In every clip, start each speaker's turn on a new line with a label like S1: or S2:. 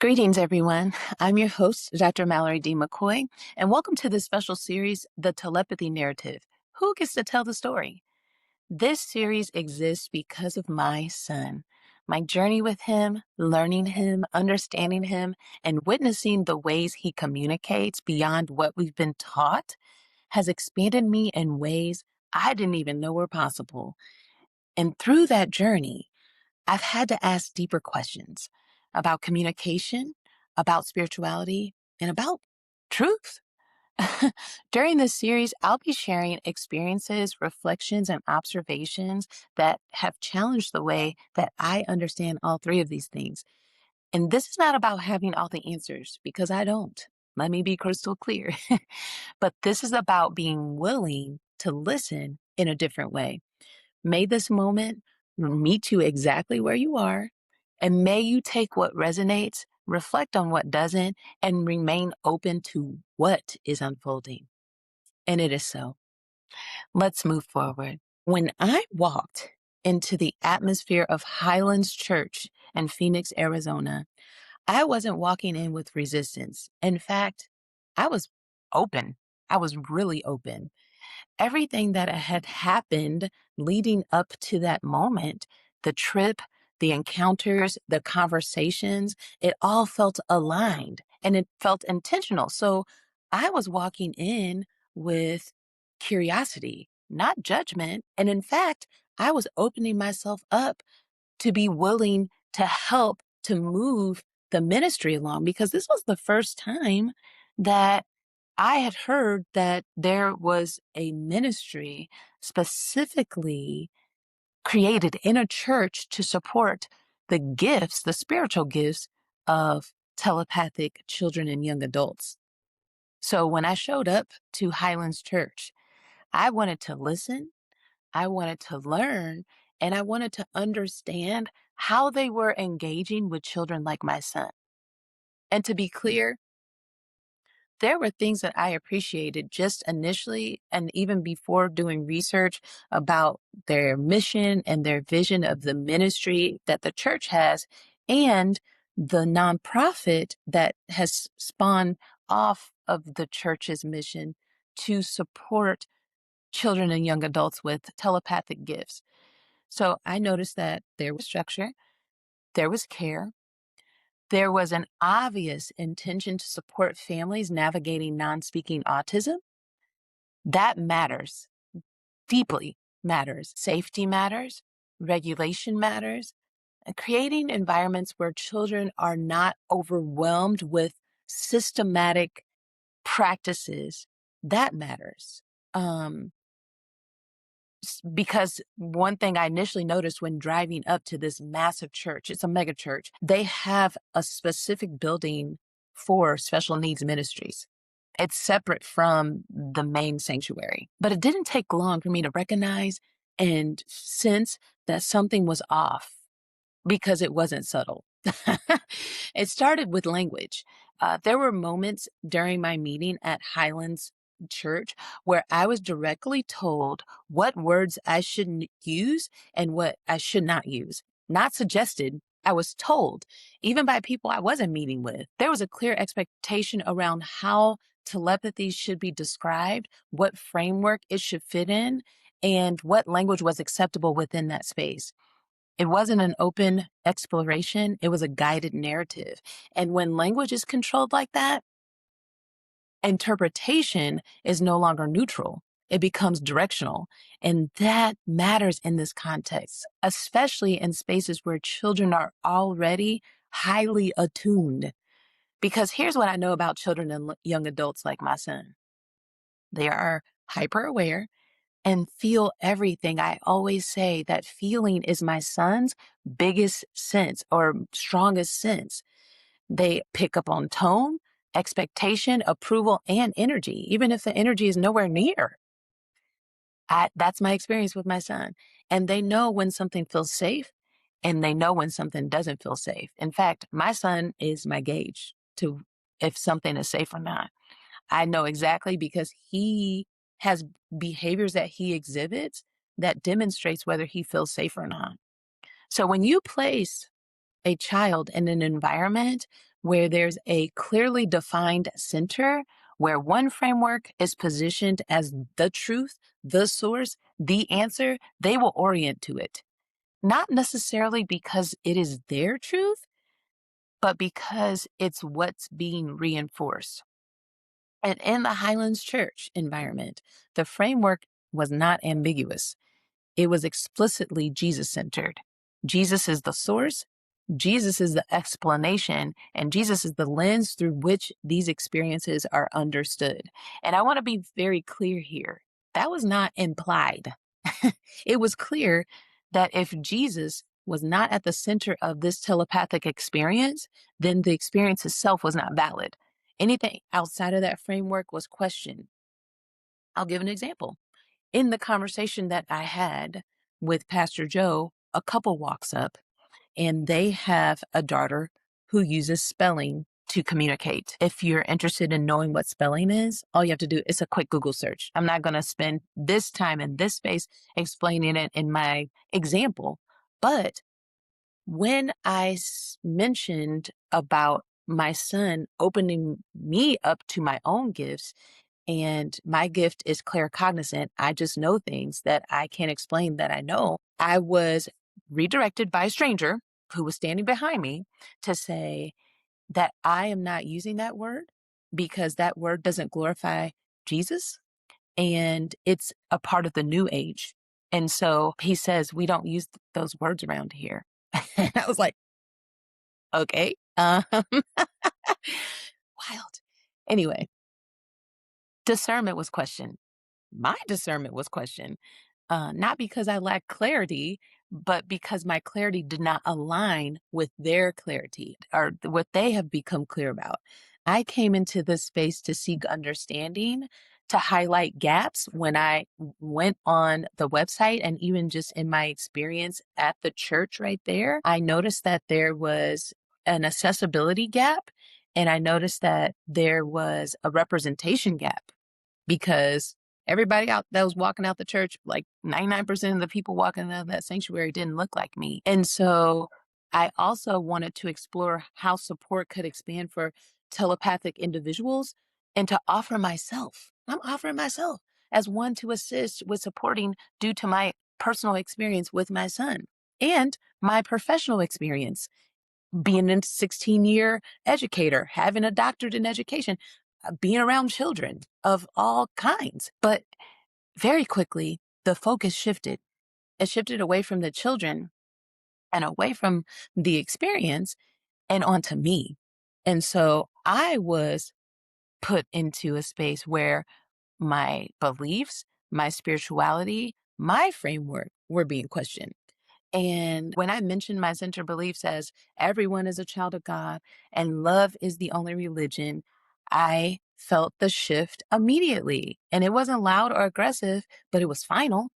S1: Greetings, everyone. I'm your host, Dr. Mallory D. McCoy, and welcome to this special series, The Telepathy Narrative. Who gets to tell the story? This series exists because of my son. My journey with him, learning him, understanding him, and witnessing the ways he communicates beyond what we've been taught has expanded me in ways I didn't even know were possible. And through that journey, I've had to ask deeper questions about communication, about spirituality, and about truth. During this series, I'll be sharing experiences, reflections, and observations that have challenged the way that I understand all three of these things. And this is not about having all the answers, because I don't. Let me be crystal clear. But this is about being willing to listen in a different way. May this moment meet you exactly where you are, and may you take what resonates, reflect on what doesn't, and remain open to what is unfolding. And it is so. Let's move forward. When I walked into the atmosphere of Highlands Church in Phoenix, Arizona, I wasn't walking in with resistance. In fact, I was open. I was really open. Everything that had happened leading up to that moment, the trip, the encounters, the conversations, it all felt aligned and it felt intentional. So I was walking in with curiosity, not judgment. And in fact, I was opening myself up to be willing to help to move the ministry along, because this was the first time that I had heard that there was a ministry specifically created in a church to support the gifts, the spiritual gifts of telepathic children and young adults. So when I showed up to Highlands Church, I wanted to listen, I wanted to learn, and I wanted to understand how they were engaging with children like my son. And to be clear, there were things that I appreciated just initially and even before doing research about their mission and their vision of the ministry that the church has and the nonprofit that has spawned off of the church's mission to support children and young adults with telepathic gifts. So I noticed that there was structure, there was care, there was an obvious intention to support families navigating non-speaking autism. That matters, deeply matters. Safety matters, regulation matters, and creating environments where children are not overwhelmed with systematic practices, that matters. Because one thing I initially noticed when driving up to this massive church, it's a mega church, they have a specific building for special needs ministries. It's separate from the main sanctuary. But it didn't take long for me to recognize and sense that something was off because it wasn't subtle. It started with language. There were moments during my meeting at Highlands Church where I was directly told what words I should use and what I should not use. Not suggested, I was told, even by people I wasn't meeting with. There was a clear expectation around how telepathy should be described, what framework it should fit in, and what language was acceptable within that space. It wasn't an open exploration, it was a guided narrative. And when language is controlled like that, interpretation is no longer neutral. It becomes directional. And that matters in this context, especially in spaces where children are already highly attuned. Because here's what I know about children and young adults like my son. They are hyper aware and feel everything. I always say that feeling is my son's biggest sense or strongest sense. They pick up on tone, expectation, approval, and energy, even if the energy is nowhere near. That's my experience with my son. And they know when something feels safe and they know when something doesn't feel safe. In fact, my son is my gauge to if something is safe or not. I know exactly because he has behaviors that he exhibits that demonstrates whether he feels safe or not. So when you place a child in an environment where there's a clearly defined center, where one framework is positioned as the truth, the source, the answer, they will orient to it. Not necessarily because it is their truth, but because it's what's being reinforced. And in the Highlands Church environment, the framework was not ambiguous. It was explicitly Jesus-centered. Jesus is the source, Jesus is the explanation, and Jesus is the lens through which these experiences are understood. And I want to be very clear here. That was not implied. It was clear that if Jesus was not at the center of this telepathic experience, then the experience itself was not valid. Anything outside of that framework was questioned. I'll give an example. In the conversation that I had with Pastor Joe, a couple walks up and they have a daughter who uses spelling to communicate. If you're interested in knowing what spelling is, all you have to do is a quick Google search. I'm not going to spend this time in this space explaining it in my example, but when I mentioned about my son opening me up to my own gifts, and my gift is claircognizant, I just know things that I can't explain that I know. I was redirected by a stranger who was standing behind me to say that I am not using that word because that word doesn't glorify Jesus and it's a part of the new age. And so he says, we don't use those words around here. And I was like, okay. Wild. Anyway, discernment was questioned. My discernment was questioned, not because I lacked clarity, but because my clarity did not align with their clarity or what they have become clear about. I came into this space to seek understanding, to highlight gaps. When I went on the website and even just in my experience at the church right there, I noticed that there was an accessibility gap. And I noticed that there was a representation gap because everybody out that was walking out the church, like 99% of the people walking out of that sanctuary didn't look like me. And so I also wanted to explore how support could expand for telepathic individuals and to offer myself. I'm offering myself as one to assist with supporting due to my personal experience with my son and my professional experience being a 16-year educator, having a doctorate in education, being around children of all kinds. But very quickly, the focus shifted. It shifted away from the children and away from the experience and onto me. And so I was put into a space where my beliefs, my spirituality, my framework were being questioned. And when I mentioned my center beliefs as everyone is a child of God and love is the only religion, I felt the shift immediately. And it wasn't loud or aggressive, but it was final.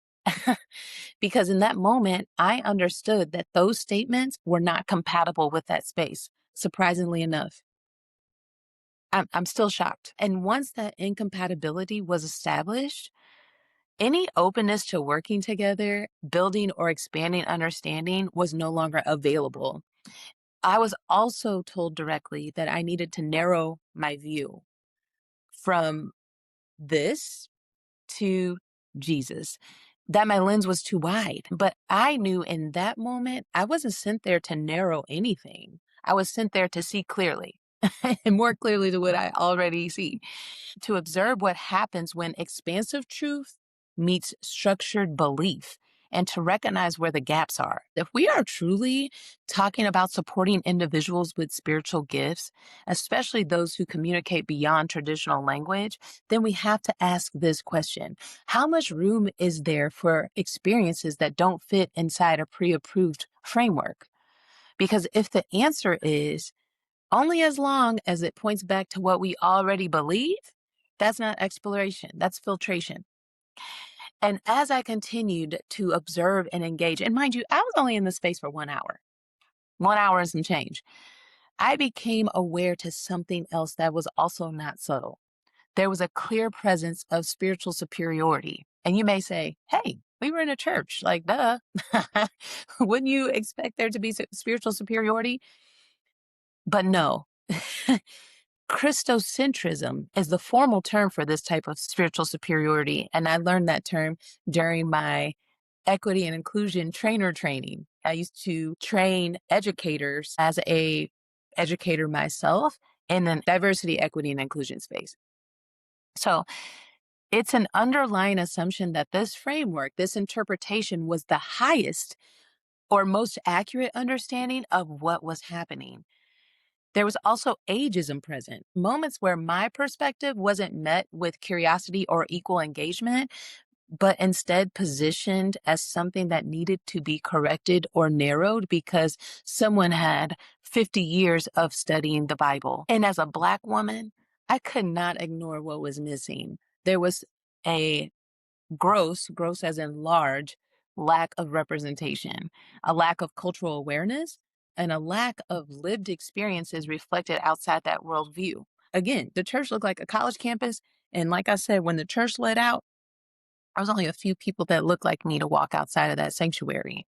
S1: Because in that moment, I understood that those statements were not compatible with that space, surprisingly enough. I'm still shocked. And once that incompatibility was established, any openness to working together, building or expanding understanding was no longer available. I was also told directly that I needed to narrow my view from this to Jesus, that my lens was too wide. But I knew in that moment, I wasn't sent there to narrow anything. I was sent there to see clearly and more clearly to what I already see, to observe what happens when expansive truth meets structured belief and to recognize where the gaps are. If we are truly talking about supporting individuals with spiritual gifts, especially those who communicate beyond traditional language, then we have to ask this question. How much room is there for experiences that don't fit inside a pre-approved framework? Because if the answer is only as long as it points back to what we already believe, that's not exploration, that's filtration. And as I continued to observe and engage, and mind you, I was only in the space for 1 hour and some change, I became aware to something else that was also not subtle. There was a clear presence of spiritual superiority. And you may say, hey, we were in a church, like, duh. Wouldn't you expect there to be spiritual superiority? But no, Christocentrism is the formal term for this type of spiritual superiority. And I learned that term during my equity and inclusion trainer training. I used to train educators as a educator myself in the diversity, equity, and inclusion space. So it's an underlying assumption that this framework, this interpretation was the highest or most accurate understanding of what was happening. There was also ageism present, moments where my perspective wasn't met with curiosity or equal engagement, but instead positioned as something that needed to be corrected or narrowed because someone had 50 years of studying the Bible. And as a Black woman, I could not ignore what was missing. There was a gross as in large, lack of representation, a lack of cultural awareness, and a lack of lived experiences reflected outside that worldview. Again, the church looked like a college campus. And like I said, when the church let out, there was only a few people that looked like me to walk outside of that sanctuary.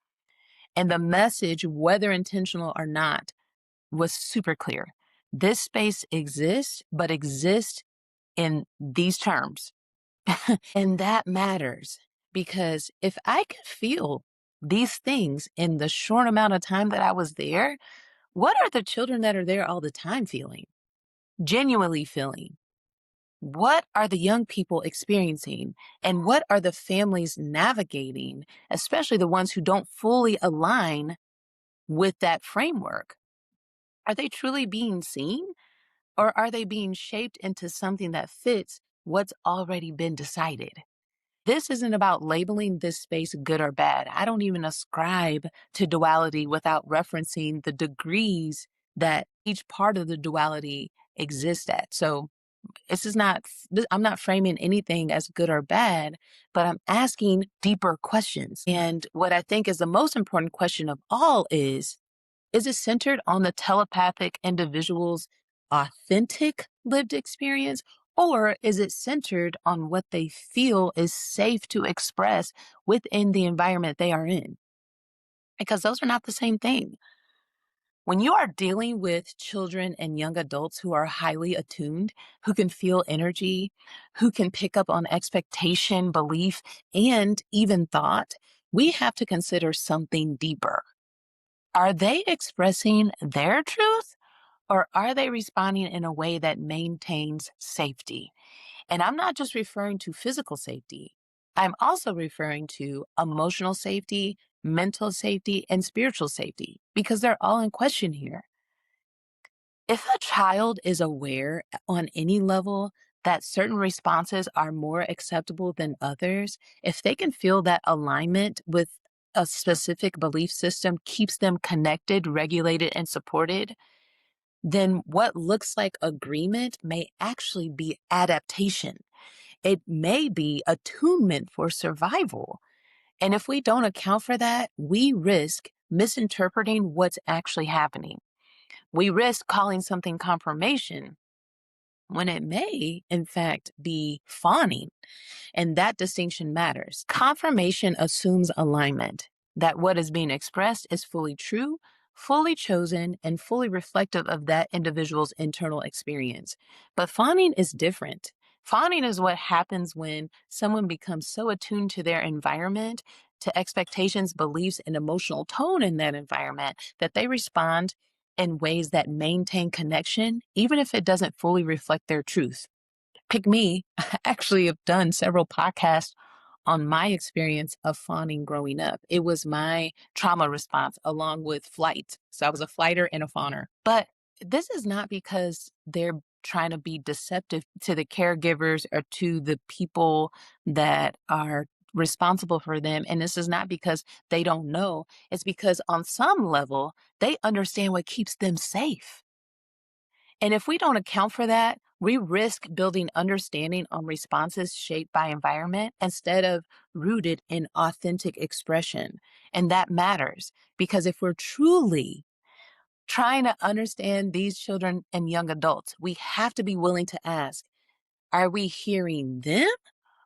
S1: And the message, whether intentional or not, was super clear. This space exists, but exists in these terms. And that matters because if I could feel these things in the short amount of time that I was there, what are the children that are there all the time feeling? Genuinely feeling? What are the young people experiencing? And what are the families navigating, especially the ones who don't fully align with that framework? Are they truly being seen? Or are they being shaped into something that fits what's already been decided? This isn't about labeling this space good or bad. I don't even ascribe to duality without referencing the degrees that each part of the duality exists at. So I'm not framing anything as good or bad, but I'm asking deeper questions. And what I think is the most important question of all is it centered on the telepathic individual's authentic lived experience, or is it centered on what they feel is safe to express within the environment they are in? Because those are not the same thing. When you are dealing with children and young adults who are highly attuned, who can feel energy, who can pick up on expectation, belief, and even thought, we have to consider something deeper. Are they expressing their truth or are they responding in a way that maintains safety? And I'm not just referring to physical safety. I'm also referring to emotional safety, mental safety, and spiritual safety because they're all in question here. If a child is aware on any level that certain responses are more acceptable than others, if they can feel that alignment with a specific belief system keeps them connected, regulated, and supported, then what looks like agreement may actually be adaptation. It may be attunement for survival. And if we don't account for that, we risk misinterpreting what's actually happening. We risk calling something confirmation when it may, in fact, be fawning. And that distinction matters. Confirmation assumes alignment, that what is being expressed is fully true, fully chosen, and fully reflective of that individual's internal experience. But fawning is different. Fawning is what happens when someone becomes so attuned to their environment, to expectations, beliefs, and emotional tone in that environment that they respond in ways that maintain connection, even if it doesn't fully reflect their truth. Pick me. I actually have done several podcasts on my experience of fawning growing up. It was my trauma response along with flight. So I was a flighter and a fawner. But this is not because they're trying to be deceptive to the caregivers or to the people that are responsible for them. And this is not because they don't know. It's because on some level, they understand what keeps them safe. And if we don't account for that, we risk building understanding on responses shaped by environment instead of rooted in authentic expression. And that matters because if we're truly trying to understand these children and young adults, we have to be willing to ask, are we hearing them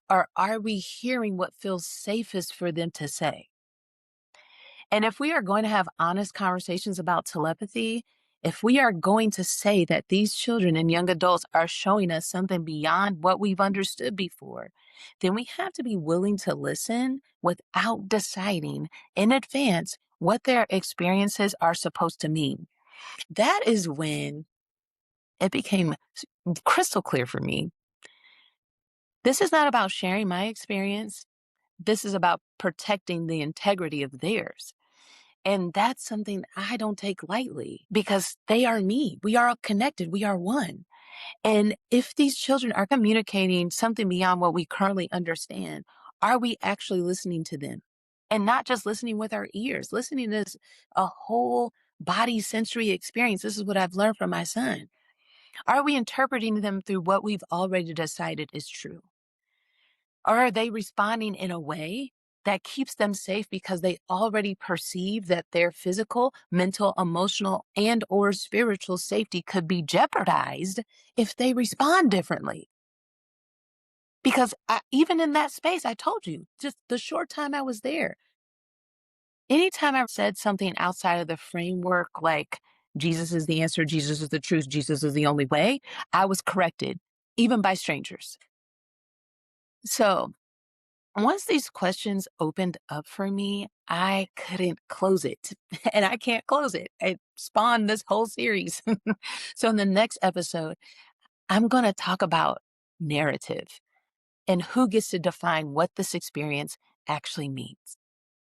S1: or are we hearing what feels safest for them to say? And if we are going to have honest conversations about telepathy, If we are going to say that these children and young adults are showing us something beyond what we've understood before, then we have to be willing to listen without deciding in advance what their experiences are supposed to mean. That is when it became crystal clear for me. This is not about sharing my experience. This is about protecting the integrity of theirs. And that's something I don't take lightly because they are me. We are all connected. We are one. And if these children are communicating something beyond what we currently understand, are we actually listening to them? And not just listening with our ears, listening is a whole body sensory experience. This is what I've learned from my son. Are we interpreting them through what we've already decided is true? Or are they responding in a way that keeps them safe because they already perceive that their physical, mental, emotional, and or spiritual safety could be jeopardized if they respond differently? Because even in that space, I told you, just the short time I was there, anytime I said something outside of the framework, like Jesus is the answer, Jesus is the truth, Jesus is the only way, I was corrected, even by strangers. So once these questions opened up for me, I couldn't close it. And I can't close it. It spawned this whole series. So in the next episode, I'm going to talk about narrative and who gets to define what this experience actually means.